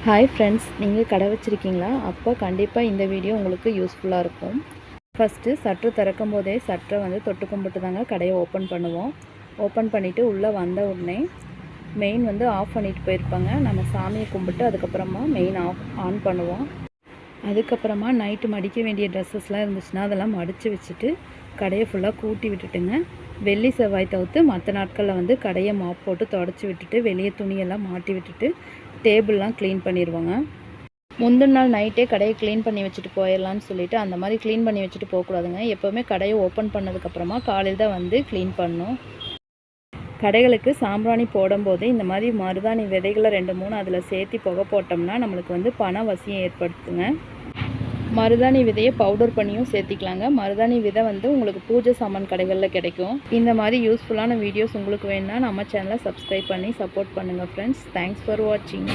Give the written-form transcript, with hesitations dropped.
Hi friends, நீங்கள் கடை வச்சுருக்கீங்களா? அப்போ கண்டிப்பாக இந்த வீடியோ உங்களுக்கு யூஸ்ஃபுல்லாக இருக்கும். ஃபஸ்ட்டு சட்ரு திறக்கும் போதே சட்டரை வந்து தொட்டு கும்பிட்டு தாங்க கடையை ஓப்பன் பண்ணுவோம். ஓப்பன் பண்ணிவிட்டு உள்ளே வந்த உடனே மெயின் வந்து ஆஃப் பண்ணிட்டு போயிருப்பாங்க. நம்ம சாமியை கும்பிட்டு அதுக்கப்புறமா மெயின் ஆன் பண்ணுவோம். அதுக்கப்புறமா நைட்டு மடிக்க வேண்டிய ட்ரெஸ்ஸஸ்லாம் இருந்துச்சுன்னா அதெல்லாம் மடித்து வச்சுட்டு கடையை ஃபுல்லாக கூட்டி விட்டுட்டுங்க. வெள்ளி செவ்வாய் தவிர்த்து மற்ற நாட்களில் வந்து கடையை மாப் போட்டு தொடச்சி விட்டுட்டு வெளியே துணியெல்லாம் மாட்டி விட்டுட்டு டேபிள்லாம் க்ளீன் பண்ணிடுவோங்க. முந்தின நாள் நைட்டே கடையை க்ளீன் பண்ணி வச்சுட்டு போயிடலான்னு சொல்லிவிட்டு அந்த மாதிரி க்ளீன் பண்ணி வச்சுட்டு போகக்கூடாதுங்க. எப்போவுமே கடையை ஓப்பன் பண்ணதுக்கப்புறமா காலையில் தான் வந்து க்ளீன் பண்ணணும். கடைகளுக்கு சாம்பிராணி போடும்போது இந்த மாதிரி மருதாணி விதைகளை 2-3 அதில் சேர்த்து புகை போட்டோம்னா நம்மளுக்கு வந்து பண வசியம் ஏற்படுத்துங்க. மருதாணி விதையை பவுடர் பண்ணியும் சேர்த்திக்கலாங்க. மருதாணி விதை வந்து உங்களுக்கு பூஜை சாமான் கடைகளில் கிடைக்கும். இந்த மாதிரி யூஸ்ஃபுல்லான வீடியோஸ் உங்களுக்கு வேணும்னா நம்ம சேனலை சப்ஸ்கிரைப் பண்ணி சப்போர்ட் பண்ணுங்கள் ஃப்ரெண்ட்ஸ். தேங்க்ஸ் ஃபார் வாட்சிங்.